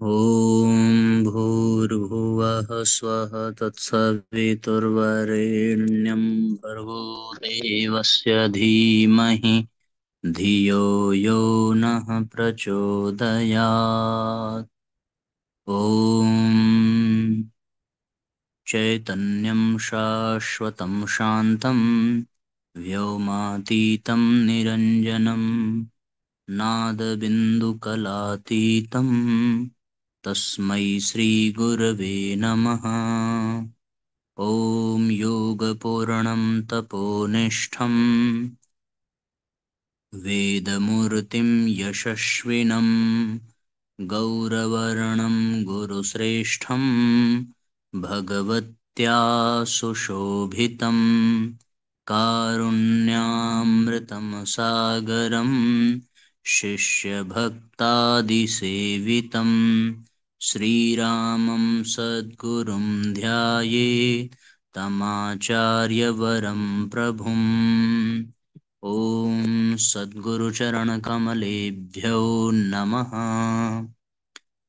ॐ भूर्भुवः स्वः तत्सवितुर्वरेण्यं भर्गो देवस्य धीमहि धियो यो नः प्रचोदयात्। ॐ चैतन्यं शाश्वतं शान्तं व्योमातीतं निरञ्जनं नादबिन्दुकलातीतं तस्मै श्रीगुरवे नमः। ॐ योगपूर्णं तपोनिष्ठं वेदमूर्तिं यशस्विनं गौरवर्णं गुरुश्रेष्ठं भगवत्या सुशोभितं कारुण्यामृतं सागरं शिष्यभक्तादिसेवितं श्रीरामं सद्गुरुं ध्यायेत् तमाचार्यवरं प्रभुम्। ॐ सद्गुरुचरणकमलेभ्यो नमः।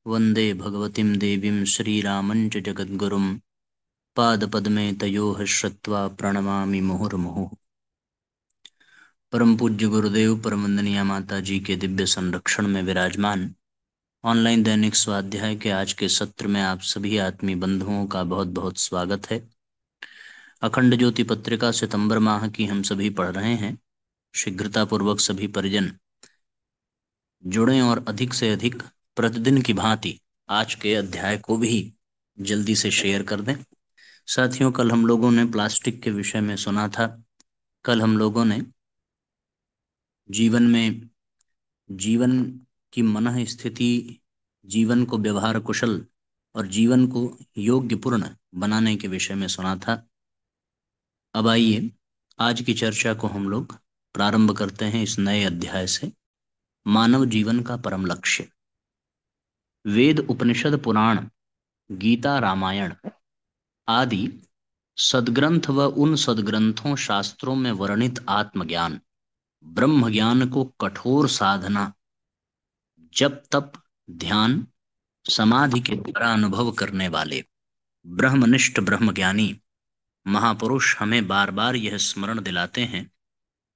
वन्दे भगवतीं देवीं श्रीरामं च जगद्गुरुं पादपद्मे तयोः श्रुत्वा प्रणमामि मुहुर्मुहुः। परम पूज्य गुरुदेव परम वंदनीय माता जी के दिव्य संरक्षण में विराजमान ऑनलाइन दैनिक स्वाध्याय के आज के सत्र में आप सभी आत्मीय बंधुओं का बहुत बहुत स्वागत है। अखंड ज्योति पत्रिका सितंबर माह की हम सभी पढ़ रहे हैं। शीघ्रता पूर्वक सभी परिजन जुड़ें और अधिक से अधिक प्रतिदिन की भांति आज के अध्याय को भी जल्दी से शेयर कर दें। साथियों, कल हम लोगों ने प्लास्टिक के विषय में सुना था। कल हम लोगों ने जीवन की मनः स्थिति, जीवन को व्यवहार कुशल और जीवन को योग्यपूर्ण बनाने के विषय में सुना था। अब आइए आज की चर्चा को हम लोग प्रारंभ करते हैं इस नए अध्याय से। मानव जीवन का परम लक्ष्य। वेद, उपनिषद, पुराण, गीता, रामायण आदि सद्ग्रंथ व उन सद्ग्रंथों शास्त्रों में वर्णित आत्मज्ञान, ब्रह्म ज्ञान को कठोर साधना, जप तप, ध्यान, समाधि के द्वारा अनुभव करने वाले ब्रह्मनिष्ठ ब्रह्मज्ञानी महापुरुष हमें बार बार यह स्मरण दिलाते हैं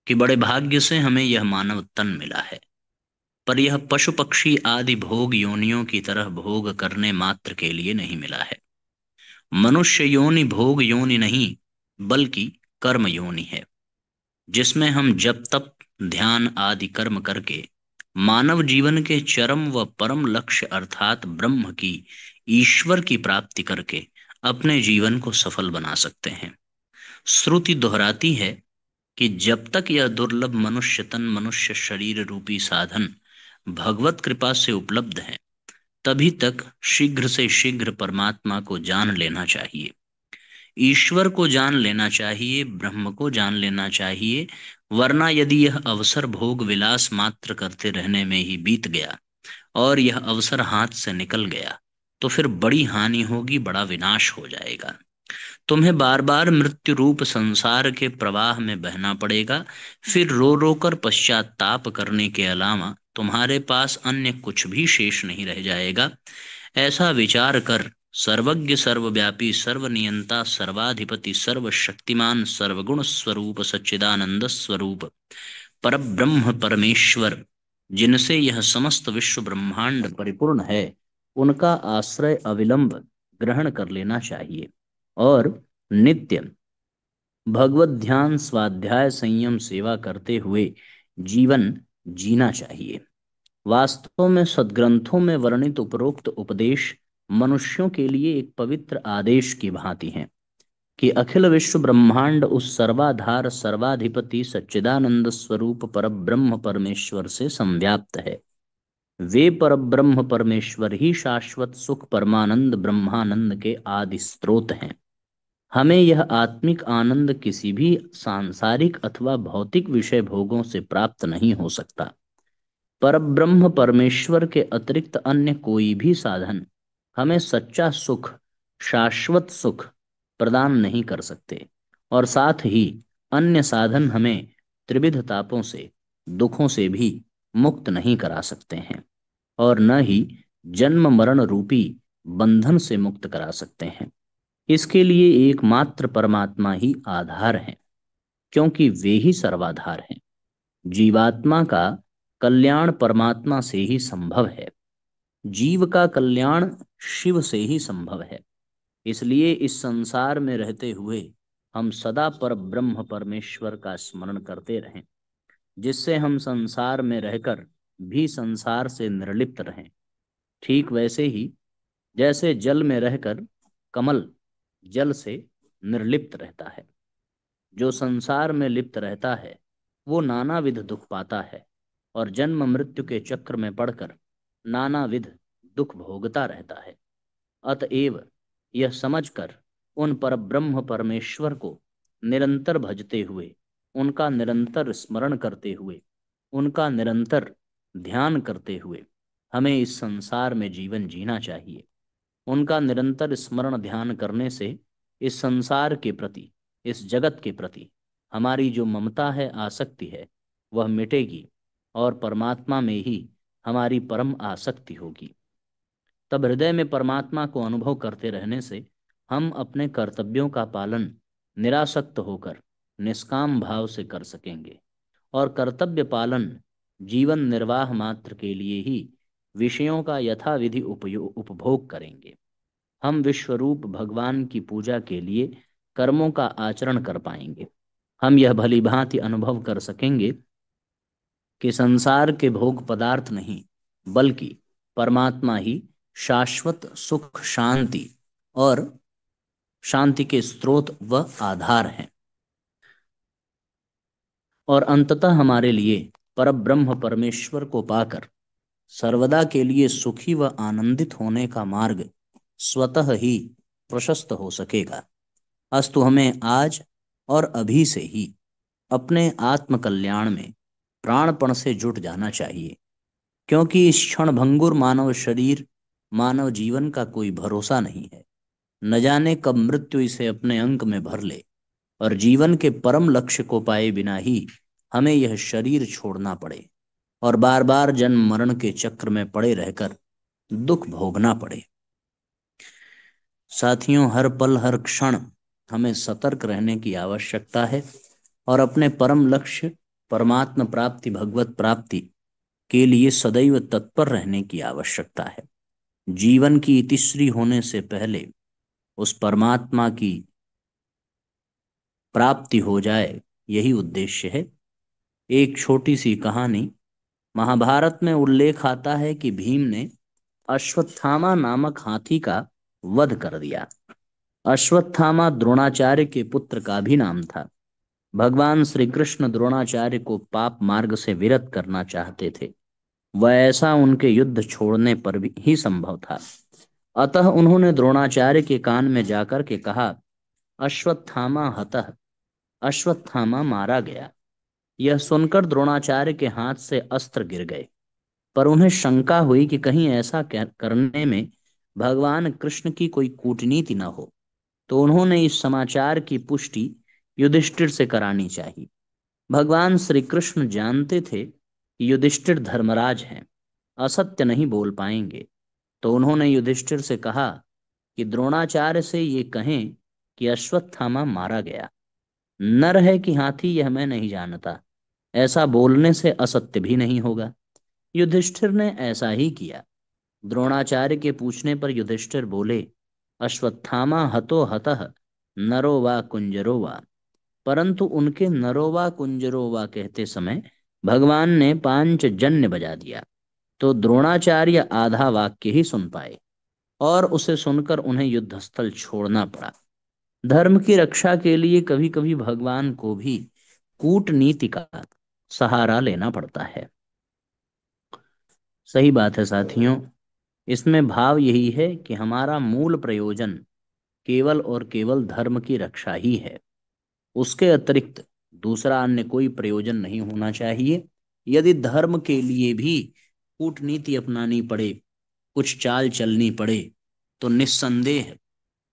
कि बड़े भाग्य से हमें यह मानव तन मिला है, पर यह पशु पक्षी आदि भोग योनियों की तरह भोग करने मात्र के लिए नहीं मिला है। मनुष्य योनि भोग योनि नहीं बल्कि कर्म योनि है, जिसमें हम जप तप ध्यान आदि कर्म करके मानव जीवन के चरम व परम लक्ष्य अर्थात ब्रह्म की, ईश्वर की प्राप्ति करके अपने जीवन को सफल बना सकते हैं। श्रुति दोहराती है कि जब तक यह दुर्लभ मनुष्य तन, मनुष्य शरीर रूपी साधन भगवत कृपा से उपलब्ध है, तभी तक शीघ्र से शीघ्र परमात्मा को जान लेना चाहिए, ईश्वर को जान लेना चाहिए, ब्रह्म को जान लेना चाहिए। वरना यदि यह अवसर भोग विलास मात्र करते रहने में ही बीत गया और यह अवसर हाथ से निकल गया तो फिर बड़ी हानि होगी, बड़ा विनाश हो जाएगा। तुम्हें बार बार मृत्यु रूप संसार के प्रवाह में बहना पड़ेगा। फिर रो रो कर पश्चाताप करने के अलावा तुम्हारे पास अन्य कुछ भी शेष नहीं रह जाएगा। ऐसा विचार कर सर्वज्ञ सर्वव्यापी सर्वनियंता सर्वाधिपति सर्वशक्तिमान सर्वगुण स्वरूप सच्चिदानंद स्वरूप परब्रह्म परमेश्वर, जिनसे यह समस्त विश्व ब्रह्मांड परिपूर्ण है, उनका आश्रय अविलंब ग्रहण कर लेना चाहिए और नित्य भगवत ध्यान स्वाध्याय संयम सेवा करते हुए जीवन जीना चाहिए। वास्तव में सद्ग्रंथों में वर्णित उपरोक्त उपदेश मनुष्यों के लिए एक पवित्र आदेश की भांति हैं कि अखिल विश्व ब्रह्मांड उस सर्वाधार सर्वाधिपति सच्चिदानंद स्वरूप परब्रह्म परमेश्वर से संव्याप्त है। वे परब्रह्म परमेश्वर ही शाश्वत सुख परमानंद ब्रह्मानंद के आदि स्रोत हैं। हमें यह आत्मिक आनंद किसी भी सांसारिक अथवा भौतिक विषय भोगों से प्राप्त नहीं हो सकता। परब्रह्म परमेश्वर के अतिरिक्त अन्य कोई भी साधन हमें सच्चा सुख, शाश्वत सुख प्रदान नहीं कर सकते और साथ ही अन्य साधन हमें त्रिविध तापों से, दुखों से भी मुक्त नहीं करा सकते हैं और न ही जन्म मरण रूपी बंधन से मुक्त करा सकते हैं। इसके लिए एकमात्र परमात्मा ही आधार है, क्योंकि वे ही सर्वाधार हैं। जीवात्मा का कल्याण परमात्मा से ही संभव है, जीव का कल्याण शिव से ही संभव है। इसलिए इस संसार में रहते हुए हम सदा पर ब्रह्म परमेश्वर का स्मरण करते रहें, जिससे हम संसार में रहकर भी संसार से निर्लिप्त रहें। ठीक वैसे ही जैसे जल में रहकर कमल जल से निर्लिप्त रहता है। जो संसार में लिप्त रहता है वो नानाविध दुख पाता है और जन्म मृत्यु के चक्र में पड़कर नानाविध दुख भोगता रहता है। अतएव यह समझकर उन परब्रह्म परमेश्वर को निरंतर भजते हुए, उनका निरंतर स्मरण करते हुए, उनका निरंतर ध्यान करते हुए हमें इस संसार में जीवन जीना चाहिए। उनका निरंतर स्मरण ध्यान करने से इस संसार के प्रति, इस जगत के प्रति हमारी जो ममता है, आसक्ति है, वह मिटेगी और परमात्मा में ही हमारी परम आसक्ति होगी। तब हृदय में परमात्मा को अनुभव करते रहने से हम अपने कर्तव्यों का पालन निरासक्त होकर निष्काम भाव से कर सकेंगे और कर्तव्य पालन जीवन निर्वाह मात्र के लिए ही विषयों का यथाविधि उपभोग करेंगे। हम विश्वरूप भगवान की पूजा के लिए कर्मों का आचरण कर पाएंगे। हम यह भली भांति अनुभव कर सकेंगे कि संसार के भोग पदार्थ नहीं, बल्कि परमात्मा ही शाश्वत सुख शांति और शांति के स्रोत व आधार हैं। और अंततः हमारे लिए परब्रह्म परमेश्वर को पाकर सर्वदा के लिए सुखी व आनंदित होने का मार्ग स्वतः ही प्रशस्त हो सकेगा। अस्तु हमें आज और अभी से ही अपने आत्म कल्याण में प्राणपण से जुट जाना चाहिए, क्योंकि इस क्षण भंगुर मानव शरीर, मानव जीवन का कोई भरोसा नहीं है। न जाने कब मृत्यु इसे अपने अंक में भर ले और जीवन के परम लक्ष्य को पाए बिना ही हमें यह शरीर छोड़ना पड़े और बार बार जन्म मरण के चक्र में पड़े रहकर दुख भोगना पड़े। साथियों, हर पल हर क्षण हमें सतर्क रहने की आवश्यकता है और अपने परम लक्ष्य परमात्मा प्राप्ति, भगवत प्राप्ति के लिए सदैव तत्पर रहने की आवश्यकता है। जीवन की इतिश्री होने से पहले उस परमात्मा की प्राप्ति हो जाए, यही उद्देश्य है। एक छोटी सी कहानी, महाभारत में उल्लेख आता है कि भीम ने अश्वत्थामा नामक हाथी का वध कर दिया। अश्वत्थामा द्रोणाचार्य के पुत्र का भी नाम था। भगवान श्री कृष्ण द्रोणाचार्य को पाप मार्ग से विरत करना चाहते थे। वह ऐसा उनके युद्ध छोड़ने पर भी ही संभव था। अतः उन्होंने द्रोणाचार्य के कान में जाकर के कहा, अश्वत्थामा हतः, अश्वत्थामा मारा गया। यह सुनकर द्रोणाचार्य के हाथ से अस्त्र गिर गए, पर उन्हें शंका हुई कि कहीं ऐसा करने में भगवान कृष्ण की कोई कूटनीति न हो। तो उन्होंने इस समाचार की पुष्टि युधिष्ठिर से करानी चाहिए। भगवान श्री कृष्ण जानते थे कि युधिष्ठिर धर्मराज हैं, असत्य नहीं बोल पाएंगे। तो उन्होंने युधिष्ठिर से कहा कि द्रोणाचार्य से ये कहें कि अश्वत्थामा मारा गया। नर है कि हाथी यह मैं नहीं जानता, ऐसा बोलने से असत्य भी नहीं होगा। युधिष्ठिर ने ऐसा ही किया। द्रोणाचार्य के पूछने पर युधिष्ठिर बोले, अश्वत्थामा हतो हतः नरो वा कुंजरो वा। परंतु उनके नरो वा कुंजरो वा कहते समय भगवान ने पांचजन्य बजा दिया, तो द्रोणाचार्य आधा वाक्य ही सुन पाए और उसे सुनकर उन्हें युद्धस्थल छोड़ना पड़ा। धर्म की रक्षा के लिए कभी कभी भगवान को भी कूटनीति का सहारा लेना पड़ता है। सही बात है साथियों। इसमें भाव यही है कि हमारा मूल प्रयोजन केवल और केवल धर्म की रक्षा ही है। उसके अतिरिक्त दूसरा अन्य कोई प्रयोजन नहीं होना चाहिए। यदि धर्म के लिए भी कूटनीति अपनानी पड़े, कुछ चाल चलनी पड़े, तो निस्संदेह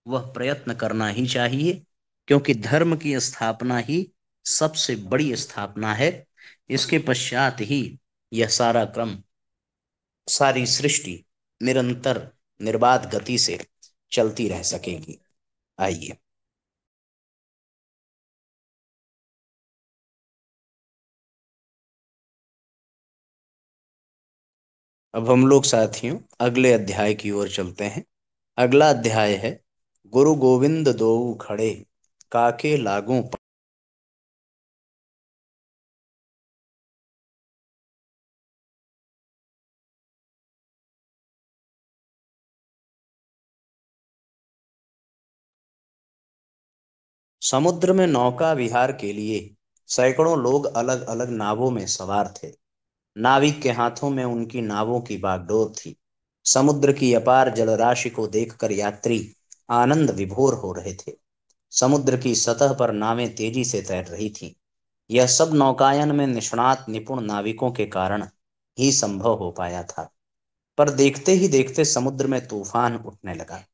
वह प्रयत्न करना ही चाहिए, क्योंकि धर्म की स्थापना ही सबसे बड़ी स्थापना है। इसके पश्चात ही यह सारा क्रम, सारी सृष्टि निरंतर निर्बाध गति से चलती रह सकेगी। आइए अब हम लोग साथियों अगले अध्याय की ओर चलते हैं। अगला अध्याय है गुरु गोविंद दोऊ खड़े काके लागू। समुद्र में नौका विहार के लिए सैकड़ों लोग अलग अलग नावों में सवार थे। नाविक के हाथों में उनकी नावों की बागडोर थी। समुद्र की अपार जलराशि को देखकर यात्री आनंद विभोर हो रहे थे। समुद्र की सतह पर नावें तेजी से तैर रही थीं। यह सब नौकायन में निष्णात निपुण नाविकों के कारण ही संभव हो पाया था। पर देखते ही देखते समुद्र में तूफान उठने लगा।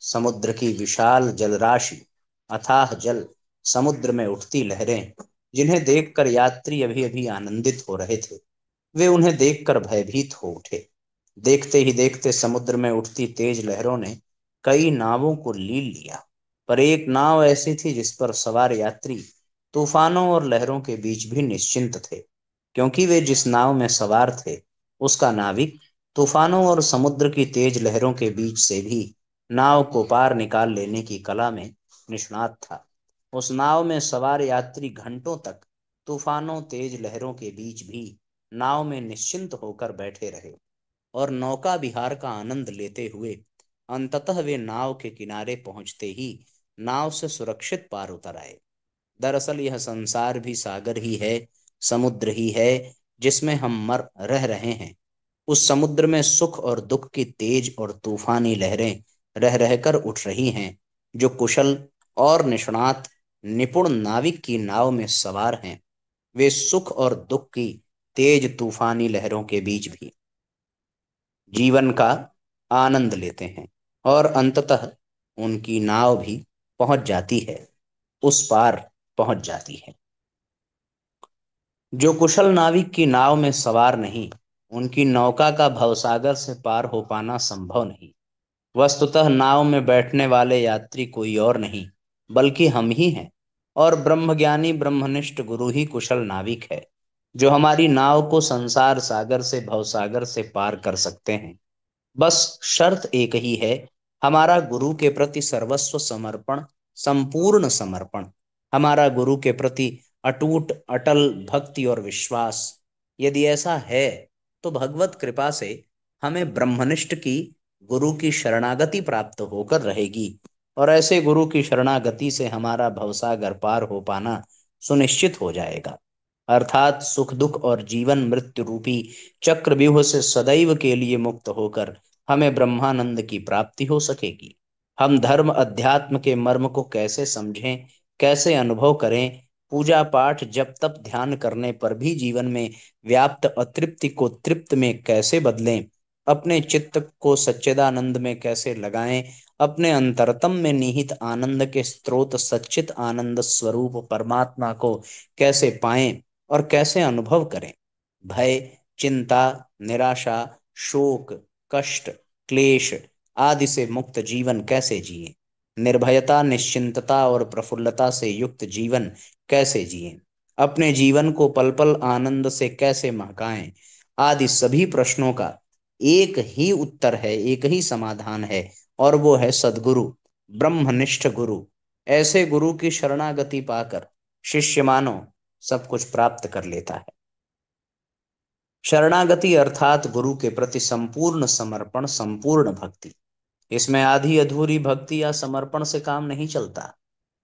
समुद्र की विशाल जलराशि, अथाह जल, समुद्र में उठती लहरें, जिन्हें देखकर यात्री अभी अभी आनंदित हो रहे थे, वे उन्हें देखकर भयभीत हो उठे। देखते ही देखते समुद्र में उठती तेज लहरों ने कई नावों को लील लिया। पर एक नाव ऐसी थी जिस पर सवार यात्री तूफानों और लहरों के बीच भी निश्चिंत थे, क्योंकि वे जिस नाव में सवार थे उसका नाविक तूफानों और समुद्र की तेज लहरों के बीच से भी नाव को पार निकाल लेने की कला में निष्णात था। उस नाव में सवार यात्री घंटों तक तूफानों तेज लहरों के बीच भी नाव में निश्चिंत होकर बैठे रहे और नौका विहार का आनंद लेते हुए अंततः वे नाव के किनारे पहुंचते ही नाव से सुरक्षित पार उतर आए। दरअसल यह संसार भी सागर ही है, समुद्र ही है, जिसमें हम मर रह रहे हैं। उस समुद्र में सुख और दुख की तेज और तूफानी लहरें रह रहकर उठ रही हैं। जो कुशल और निष्णात निपुण नाविक की नाव में सवार हैं, वे सुख और दुख की तेज तूफानी लहरों के बीच भी जीवन का आनंद लेते हैं और अंततः उनकी नाव भी पहुंच जाती है, उस पार पहुंच जाती है। जो कुशल नाविक की नाव में सवार नहीं, उनकी नौका का भवसागर से पार हो पाना संभव नहीं। वस्तुतः नाव में बैठने वाले यात्री कोई और नहीं बल्कि हम ही हैं, और ब्रह्मज्ञानी ब्रह्मनिष्ठ गुरु ही कुशल नाविक है, जो हमारी नाव को संसार सागर से भवसागर से पार कर सकते हैं। बस शर्त एक ही है, हमारा गुरु के प्रति सर्वस्व समर्पण, संपूर्ण समर्पण, हमारा गुरु के प्रति अटूट अटल भक्ति और विश्वास। यदि ऐसा है तो भगवत कृपा से हमें ब्रह्मनिष्ठ की गुरु की शरणागति प्राप्त होकर रहेगी, और ऐसे गुरु की शरणागति से हमारा भवसागर पार हो पाना सुनिश्चित हो जाएगा। अर्थात सुख दुख और जीवन मृत्यु रूपी चक्रव्यूह से सदैव के लिए मुक्त होकर हमें ब्रह्मानंद की प्राप्ति हो सकेगी। हम धर्म अध्यात्म के मर्म को कैसे समझें, कैसे अनुभव करें, पूजा पाठ जप तप ध्यान करने पर भी जीवन में व्याप्त अतृप्ति को तृप्त में कैसे बदलें, अपने चित्त को सच्चिदानंद में कैसे लगाएं, अपने अंतरतम में निहित आनंद के स्रोत सच्चित आनंद स्वरूप परमात्मा को कैसे पाएं और कैसे अनुभव करें। भय, चिंता, निराशा, शोक, कष्ट, क्लेश आदि से मुक्त जीवन कैसे जिए, निर्भयता, निश्चिंतता और प्रफुल्लता से युक्त जीवन कैसे जिए, अपने जीवन को पल पल आनंद से कैसे महकाएं, आदि सभी प्रश्नों का एक ही उत्तर है, एक ही समाधान है, और वो है सद्गुरु, ब्रह्मनिष्ठ गुरु। ऐसे गुरु की शरणागति पाकर शिष्य मानो सब कुछ प्राप्त कर लेता है। शरणागति अर्थात गुरु के प्रति संपूर्ण समर्पण, संपूर्ण भक्ति। इसमें आधी अधूरी भक्ति या समर्पण से काम नहीं चलता।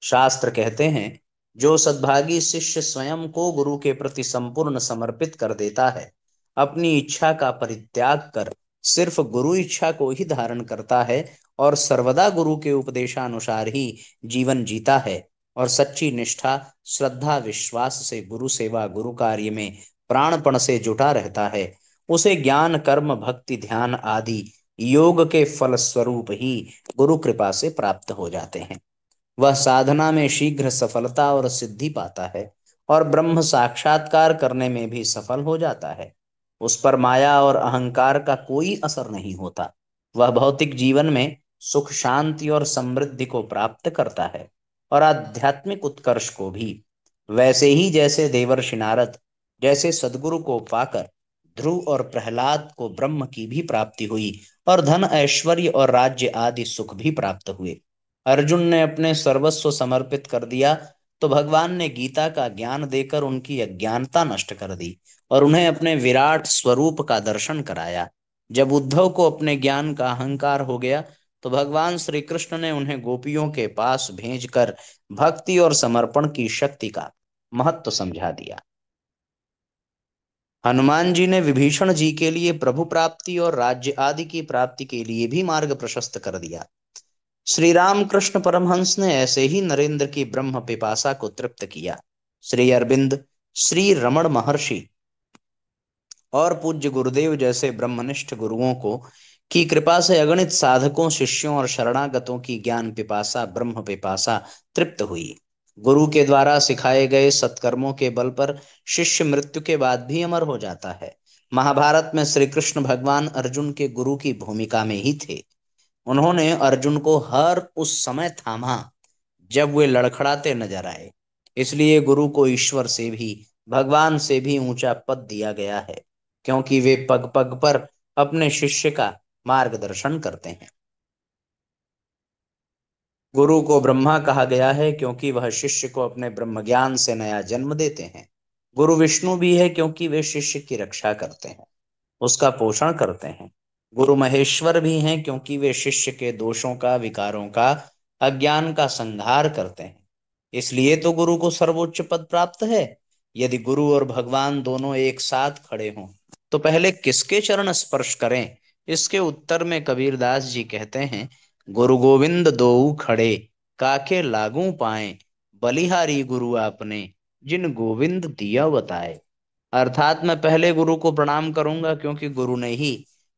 शास्त्र कहते हैं, जो सद्भागी शिष्य स्वयं को गुरु के प्रति संपूर्ण समर्पित कर देता है, अपनी इच्छा का परित्याग कर सिर्फ गुरु इच्छा को ही धारण करता है और सर्वदा गुरु के उपदेशानुसार ही जीवन जीता है, और सच्ची निष्ठा, श्रद्धा, विश्वास से गुरु सेवा, गुरु कार्य में प्राणपण से जुटा रहता है, उसे ज्ञान कर्म भक्ति ध्यान आदि योग के फल स्वरूप ही गुरु कृपा से प्राप्त हो जाते हैं। वह साधना में शीघ्र सफलता और सिद्धि पाता है और ब्रह्म साक्षात्कार करने में भी सफल हो जाता है। उस पर माया और अहंकार का कोई असर नहीं होता। वह भौतिक जीवन में सुख शांति और समृद्धि को प्राप्त करता है और आध्यात्मिक उत्कर्ष को भी। वैसे ही जैसे देवर्षि नारद जैसे सदगुरु को पाकर ध्रुव और प्रहलाद को ब्रह्म की भी प्राप्ति हुई और धन ऐश्वर्य और राज्य आदि सुख भी प्राप्त हुए, अर्जुन ने अपने सर्वस्व समर्पित कर दिया तो भगवान ने गीता का ज्ञान देकर उनकी अज्ञानता नष्ट कर दी और उन्हें अपने विराट स्वरूप का दर्शन कराया। जब उद्धव को अपने ज्ञान का अहंकार हो गया तो भगवान श्री कृष्ण ने उन्हें गोपियों के पास भेजकर भक्ति और समर्पण की शक्ति का महत्व समझा दिया। हनुमान जी ने विभीषण जी के लिए प्रभु प्राप्ति और राज्य आदि की प्राप्ति के लिए भी मार्ग प्रशस्त कर दिया। श्री राम कृष्ण परमहंस ने ऐसे ही नरेंद्र की ब्रह्म पिपासा को तृप्त किया। श्री अरविंद, श्री रमण महर्षि और पूज्य गुरुदेव जैसे ब्रह्मनिष्ठ गुरुओं को की कृपा से अगणित साधकों, शिष्यों और शरणागतों की ज्ञान पिपासा, ब्रह्म पिपासा तृप्त हुई। गुरु के द्वारा सिखाए गए सत्कर्मों के बल पर शिष्य मृत्यु के बाद भी अमर हो जाता है। महाभारत में श्री कृष्ण भगवान अर्जुन के गुरु की भूमिका में ही थे। उन्होंने अर्जुन को हर उस समय थामा जब वे लड़खड़ाते नजर आए। इसलिए गुरु को ईश्वर से भी, भगवान से भी ऊंचा पद दिया गया है, क्योंकि वे पग पग पर अपने शिष्य का मार्गदर्शन करते हैं। गुरु को ब्रह्मा कहा गया है क्योंकि वह शिष्य को अपने ब्रह्म ज्ञान से नया जन्म देते हैं। गुरु विष्णु भी है क्योंकि वे शिष्य की रक्षा करते हैं, उसका पोषण करते हैं। गुरु महेश्वर भी हैं क्योंकि वे शिष्य के दोषों का, विकारों का, अज्ञान का संहार करते हैं। इसलिए तो गुरु को सर्वोच्च पद प्राप्त है। यदि गुरु और भगवान दोनों एक साथ खड़े हों तो पहले किसके चरण स्पर्श करें? इसके उत्तर में कबीरदास जी कहते हैं, गुरु गोविंद दोऊ खड़े, काके लागू पाए, बलिहारी गुरु आपने, जिन गोविंद दिया बताए। अर्थात मैं पहले गुरु को प्रणाम करूंगा क्योंकि गुरु ने ही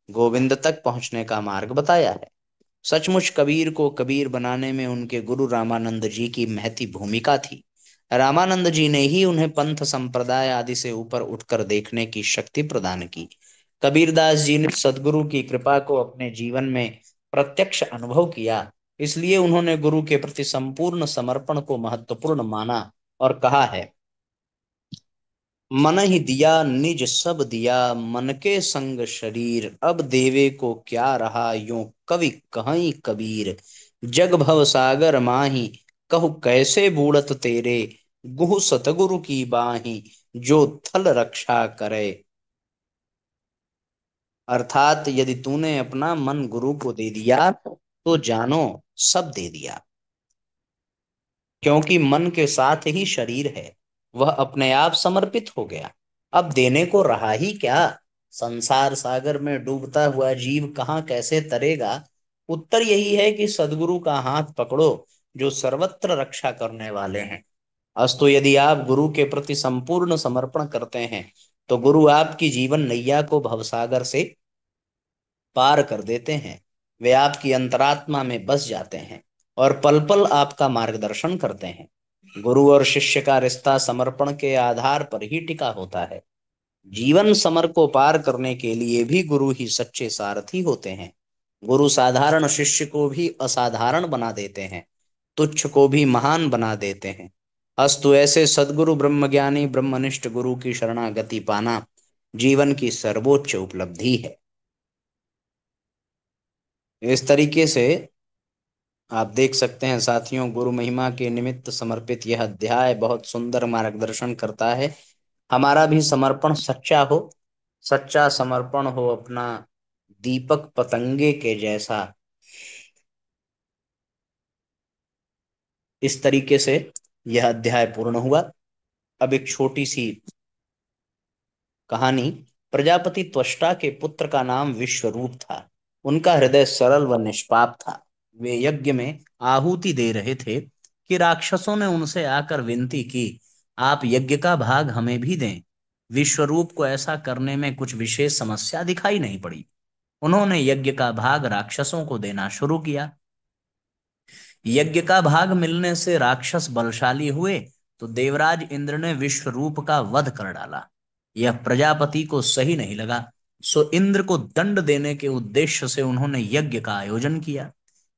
गोविंद तक पहुंचने का मार्ग बताया है। सचमुच कबीर को कबीर बनाने में उनके गुरु रामानंद जी की महती भूमिका थी। रामानंद जी ने ही उन्हें पंथ संप्रदाय आदि से ऊपर उठकर देखने की शक्ति प्रदान की। कबीरदास जी ने सदगुरु की कृपा को अपने जीवन में प्रत्यक्ष अनुभव किया, इसलिए उन्होंने गुरु के प्रति संपूर्ण समर्पण को महत्वपूर्ण माना और कहा है, मन ही दिया निज सब दिया, मन के संग शरीर, अब देवे को क्या रहा, यूं कवि कहीं कबीर। जग भव सागर माही, कहु कैसे बूढ़त तेरे, गुहु सतगुरु की बाही, जो थल रक्षा करे। अर्थात यदि तूने अपना मन गुरु को दे दिया तो जानो सब दे दिया, क्योंकि मन के साथ ही शरीर है, वह अपने आप समर्पित हो गया। अब देने को रहा ही क्या? संसार सागर में डूबता हुआ जीव कहाँ कैसे तरेगा? उत्तर यही है कि सदगुरु का हाथ पकड़ो जो सर्वत्र रक्षा करने वाले हैं। अस्तु यदि आप गुरु के प्रति संपूर्ण समर्पण करते हैं तो गुरु आपकी जीवन नैया को भवसागर से पार कर देते हैं। वे आपकी अंतरात्मा में बस जाते हैं और पल पल आपका मार्गदर्शन करते हैं। गुरु और शिष्य का रिश्ता समर्पण के आधार पर ही टिका होता है। जीवन समर को पार करने के लिए भी गुरु ही सच्चे सारथी होते हैं। गुरु साधारण शिष्य को भी असाधारण बना देते हैं, तुच्छ को भी महान बना देते हैं। अस्तु ऐसे सद्गुरु ब्रह्मज्ञानी ब्रह्मनिष्ठ गुरु की शरणागति पाना जीवन की सर्वोच्च उपलब्धि है। इस तरीके से आप देख सकते हैं साथियों, गुरु महिमा के निमित्त समर्पित यह अध्याय बहुत सुंदर मार्गदर्शन करता है। हमारा भी समर्पण सच्चा हो, सच्चा समर्पण हो अपना दीपक पतंगे के जैसा। इस तरीके से यह अध्याय पूर्ण हुआ। अब एक छोटी सी कहानी। प्रजापति त्वष्टा के पुत्र का नाम विश्वरूप था। उनका हृदय सरल व निष्पाप था। वे यज्ञ में आहुति दे रहे थे कि राक्षसों ने उनसे आकर विनती की, आप यज्ञ का भाग हमें भी दें। विश्वरूप को ऐसा करने में कुछ विशेष समस्या दिखाई नहीं पड़ी। उन्होंने यज्ञ का भाग राक्षसों को देना शुरू किया। यज्ञ का भाग मिलने से राक्षस बलशाली हुए तो देवराज इंद्र ने विश्वरूप का वध कर डाला। यह प्रजापति को सही नहीं लगा। सो इंद्र को दंड देने के उद्देश्य से उन्होंने यज्ञ का आयोजन किया।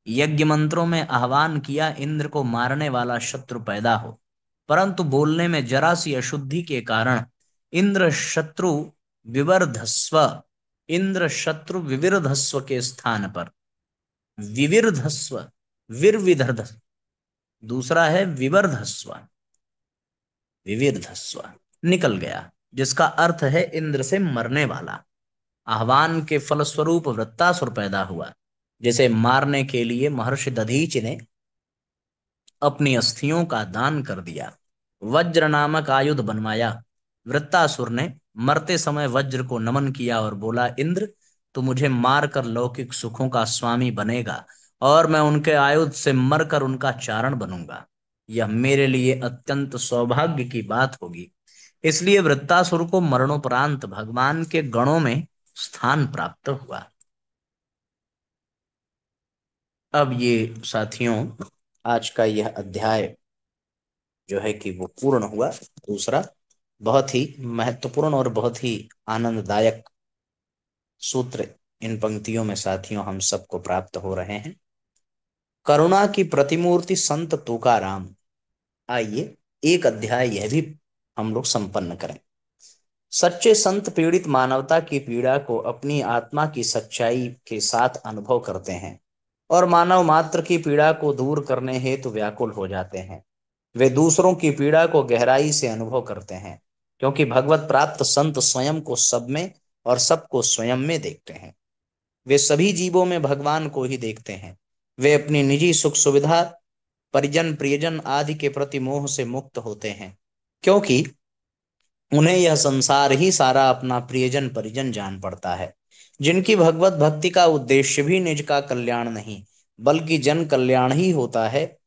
यज्ञ मंत्रों में आह्वान किया, इंद्र को मारने वाला शत्रु पैदा हो। परंतु बोलने में जरा सी अशुद्धि के कारण इंद्र शत्रु विवर्धस्व, इंद्र शत्रु विविर्धस्व के स्थान पर विविर्धस्व, विर्विधर्ध, दूसरा है विवर्धस्व, विविर्धस्व निकल गया, जिसका अर्थ है इंद्र से मरने वाला। आह्वान के फलस्वरूप वृत्तासुर पैदा हुआ, जिसे मारने के लिए महर्षि दधीचि ने अपनी अस्थियों का दान कर दिया। वज्र नामक आयुध बनवाया। वृत्तासुर ने मरते समय वज्र को नमन किया और बोला, इंद्र, तू मुझे मारकर लौकिक सुखों का स्वामी बनेगा और मैं उनके आयुध से मरकर उनका चारण बनूंगा। यह मेरे लिए अत्यंत सौभाग्य की बात होगी। इसलिए वृत्तासुर को मरणोपरांत भगवान के गणों में स्थान प्राप्त हुआ। अब ये साथियों, आज का यह अध्याय जो है कि वो पूर्ण हुआ। दूसरा बहुत ही महत्वपूर्ण और बहुत ही आनंददायक सूत्र इन पंक्तियों में साथियों हम सबको प्राप्त हो रहे हैं। करुणा की प्रतिमूर्ति संत तुकाराम। आइए एक अध्याय यह भी हम लोग संपन्न करें। सच्चे संत पीड़ित मानवता की पीड़ा को अपनी आत्मा की सच्चाई के साथ अनुभव करते हैं और मानव मात्र की पीड़ा को दूर करने हेतु व्याकुल हो जाते हैं। वे दूसरों की पीड़ा को गहराई से अनुभव करते हैं, क्योंकि भगवत प्राप्त संत स्वयं को सब में और सबको स्वयं में देखते हैं। वे सभी जीवों में भगवान को ही देखते हैं। वे अपनी निजी सुख सुविधा, परिजन प्रियजन आदि के प्रति मोह से मुक्त होते हैं, क्योंकि उन्हें यह संसार ही सारा अपना प्रियजन परिजन जान पड़ता है। जिनकी भगवत भक्ति का उद्देश्य भी निज का कल्याण नहीं बल्कि जन कल्याण ही होता है,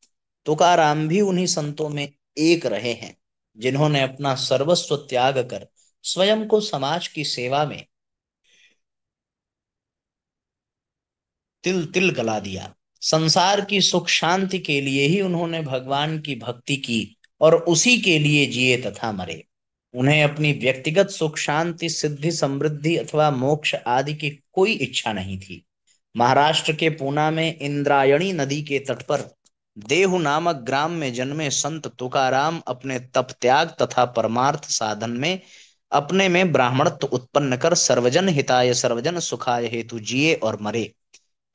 तुकाराम भी उन्हीं संतों में एक रहे हैं जिन्होंने अपना सर्वस्व त्याग कर स्वयं को समाज की सेवा में तिल तिल गला दिया। संसार की सुख शांति के लिए ही उन्होंने भगवान की भक्ति की और उसी के लिए जिए तथा मरे। उन्हें अपनी व्यक्तिगत सुख शांति सिद्धि समृद्धि अथवा मोक्ष आदि की कोई इच्छा नहीं थी। महाराष्ट्र के पूना में इंद्रायणी नदी के तट पर देहु नामक ग्राम में जन्मे संत तुकाराम अपने तप त्याग तथा परमार्थ साधन में अपने में ब्राह्मणत्व उत्पन्न कर सर्वजन हिताय सर्वजन सुखाय हेतु जिए और मरे।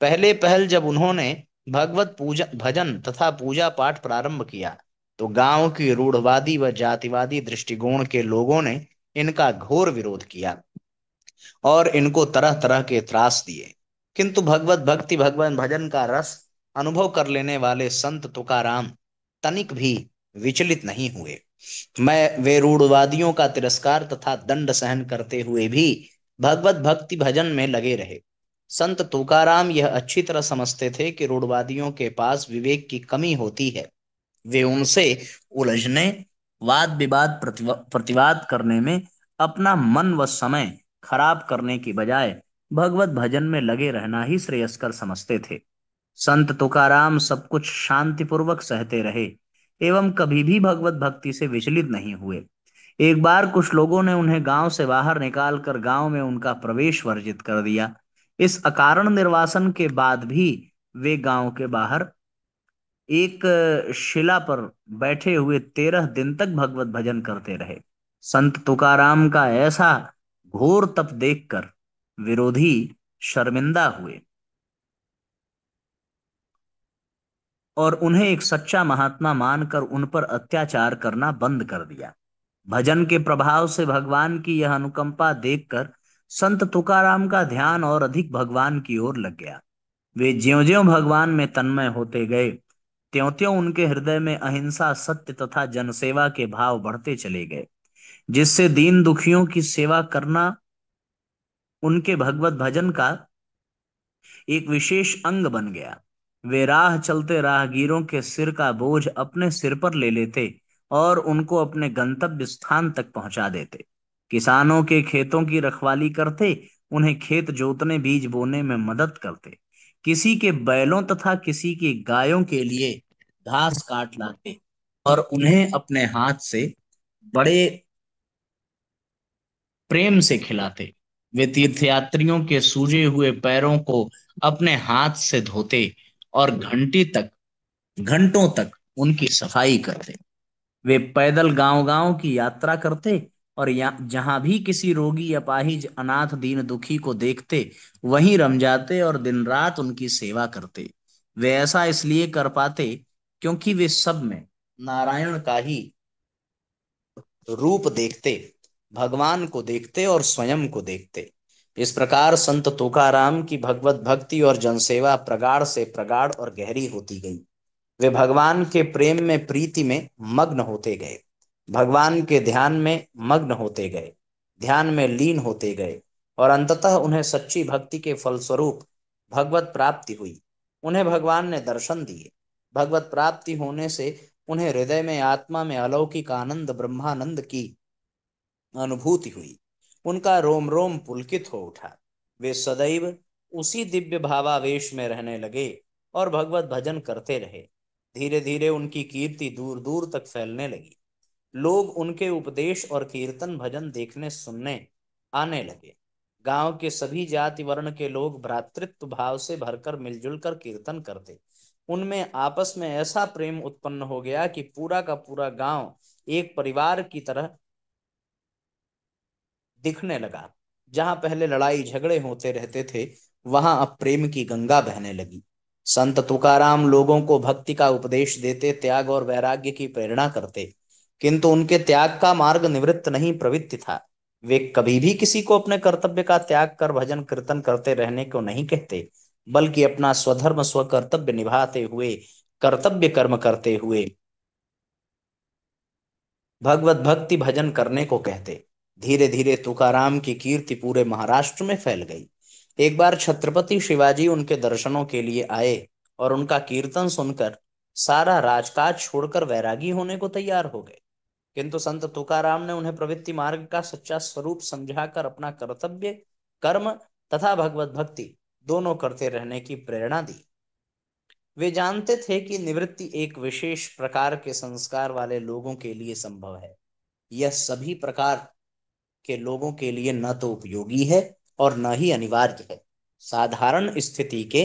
पहले पहल जब उन्होंने भगवत पूजा भजन तथा पूजा पाठ प्रारंभ किया तो गांव की रूढ़वादी व जातिवादी दृष्टिकोण के लोगों ने इनका घोर विरोध किया और इनको तरह तरह के त्रास दिए। किंतु भगवत भक्ति भगवान भजन का रस अनुभव कर लेने वाले संत तुकाराम तनिक भी विचलित नहीं हुए। मैं वे रूढ़वादियों का तिरस्कार तथा दंड सहन करते हुए भी भगवत भक्ति भजन में लगे रहे। संत तुकाराम यह अच्छी तरह समझते थे कि रूढ़वादियों के पास विवेक की कमी होती है। वे उनसे उलझने, वाद विवाद प्रतिवाद करने में अपना मन व समय खराब करने की बजाय भगवत भजन में लगे रहना ही श्रेयस्कर समझते थे। संत तुकाराम सब कुछ शांतिपूर्वक सहते रहे एवं कभी भी भगवत भक्ति से विचलित नहीं हुए। एक बार कुछ लोगों ने उन्हें गांव से बाहर निकालकर गांव में उनका प्रवेश वर्जित कर दिया। इस अकारण निर्वासन के बाद भी वे गांव के बाहर एक शिला पर बैठे हुए 13 दिन तक भगवत भजन करते रहे। संत तुकाराम का ऐसा घोर तप देखकर विरोधी शर्मिंदा हुए और उन्हें एक सच्चा महात्मा मानकर उन पर अत्याचार करना बंद कर दिया। भजन के प्रभाव से भगवान की यह अनुकंपा देखकर संत तुकाराम का ध्यान और अधिक भगवान की ओर लग गया। वे ज्यों-ज्यों भगवान में तन्मय होते गए, त्यों-त्यों उनके हृदय में अहिंसा, सत्य तथा जनसेवा के भाव बढ़ते चले गए, जिससे दीन दुखियों की सेवा करना उनके भगवत भजन का एक विशेष अंग बन गया। वे राह चलते राहगीरों के सिर का बोझ अपने सिर पर ले लेते और उनको अपने गंतव्य स्थान तक पहुंचा देते। किसानों के खेतों की रखवाली करते, उन्हें खेत जोतने बीज बोने में मदद करते, किसी के बैलों तथा किसी की गायों के लिए घास काट लाते और उन्हें अपने हाथ से बड़े प्रेम से खिलाते। वे तीर्थयात्रियों के सूजे हुए पैरों को अपने हाथ से धोते और घंटों तक उनकी सफाई करते। वे पैदल गांव गांव की यात्रा करते और जहां भी किसी रोगी अपाहिज अनाथ दीन दुखी को देखते वहीं रम जाते और दिन रात उनकी सेवा करते। वे ऐसा इसलिए कर पाते क्योंकि वे सब में नारायण का ही रूप देखते, भगवान को देखते और स्वयं को देखते। इस प्रकार संत तुकाराम की भगवत भक्ति और जनसेवा प्रगाढ़ से प्रगाढ़ और गहरी होती गई। वे भगवान के प्रेम में प्रीति में मग्न होते गए, भगवान के ध्यान में मग्न होते गए, ध्यान में लीन होते गए और अंततः उन्हें सच्ची भक्ति के फलस्वरूप भगवत प्राप्ति हुई। उन्हें भगवान ने दर्शन दिए। भगवत प्राप्ति होने से उन्हें हृदय में आत्मा में अलौकिक आनंद ब्रह्मानंद की अनुभूति हुई। उनका रोम रोम पुलकित हो उठा। वे सदैव उसी दिव्य भावावेश में रहने लगे और भगवत भजन करते रहे। धीरे धीरे उनकी कीर्ति दूर दूर तक फैलने लगी। लोग उनके उपदेश और कीर्तन भजन देखने सुनने आने लगे। गांव के सभी जाति वर्ण के लोग भ्रातृत्व भाव से भरकर मिलजुल कर कीर्तन करते। उनमें आपस में ऐसा प्रेम उत्पन्न हो गया कि पूरा का पूरा गांव एक परिवार की तरह दिखने लगा। जहां पहले लड़ाई झगड़े होते रहते थे वहां अब प्रेम की गंगा बहने लगी। संत तुकाराम लोगों को भक्ति का उपदेश देते, त्याग और वैराग्य की प्रेरणा करते, किंतु उनके त्याग का मार्ग निवृत्त नहीं प्रवृत्ति था। वे कभी भी किसी को अपने कर्तव्य का त्याग कर भजन कीर्तन करते रहने को नहीं कहते, बल्कि अपना स्वधर्म स्व कर्तव्य निभाते हुए, कर्तव्य कर्म करते हुए भगवत भक्ति भजन करने को कहते। धीरे धीरे तुकाराम की कीर्ति पूरे महाराष्ट्र में फैल गई। एक बार छत्रपति शिवाजी उनके दर्शनों के लिए आए और उनका कीर्तन सुनकर सारा राजकाज छोड़कर वैरागी होने को तैयार हो गए। किंतु संत तुकाराम ने उन्हें प्रवृत्ति मार्ग का सच्चा स्वरूप समझाकर अपना कर्तव्य कर्म तथा भगवत भक्ति दोनों करते रहने की प्रेरणा दी। वे जानते थे कि निवृत्ति एक विशेष प्रकार के संस्कार वाले लोगों के लिए संभव है। यह सभी प्रकार के लोगों के लिए न तो उपयोगी है और न ही अनिवार्य है। साधारण स्थिति के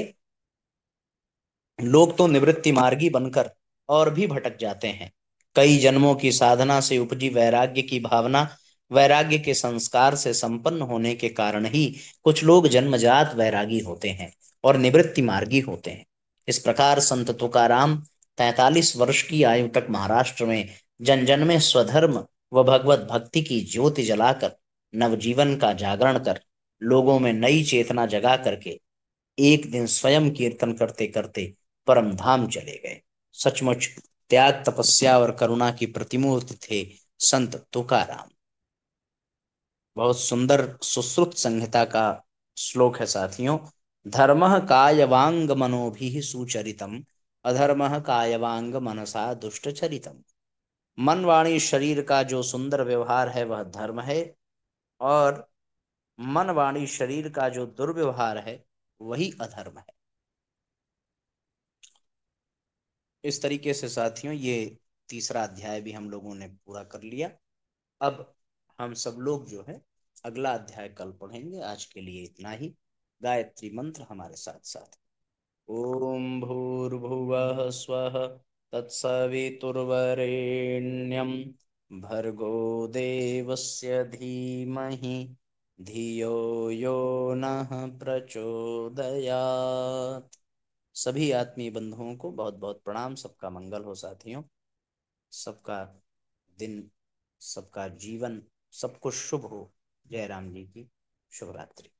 लोग तो निवृत्ति मार्गी बनकर और भी भटक जाते हैं। कई जन्मों की साधना से उपजी वैराग्य की भावना, वैराग्य के संस्कार से संपन्न होने के कारण ही कुछ लोग जन्मजात वैरागी होते हैं और निवृत्ति मार्गी होते हैं। इस प्रकार संत तुकाराम 43 वर्ष की आयु तक महाराष्ट्र में जन जन में स्वधर्म व भगवत भक्ति की ज्योति जलाकर नवजीवन का जागरण कर लोगों में नई चेतना जगा करके एक दिन स्वयं कीर्तन करते करते परम धाम चले गए। सचमुच त्याग तपस्या और करुणा की प्रतिमूर्ति थे संत तुकाराम। बहुत सुंदर सुश्रुत संहिता का श्लोक है साथियों। धर्म कायवांग मनोभि सुचरितम, अधर्म कायवांग मनसा दुष्टचरितम। मन वाणी शरीर का जो सुंदर व्यवहार है वह धर्म है, और मन वाणी शरीर का जो दुर्व्यवहार है वही अधर्म है। इस तरीके से साथियों ये तीसरा अध्याय भी हम लोगों ने पूरा कर लिया। अब हम सब लोग जो है अगला अध्याय कल पढ़ेंगे। आज के लिए इतना ही। गायत्री मंत्र हमारे साथ साथ। ओम भूर्भुवः स्वः तत्सवितुर्वरेण्यं भर्गो देवस्य धीमहि धियो यो नः प्रचोदयात्। सभी आत्मीय बंधुओं को बहुत बहुत प्रणाम। सबका मंगल हो साथियों। सबका दिन, सबका जीवन, सब कुछ शुभ हो। जय राम जी की शुभ रात्रि।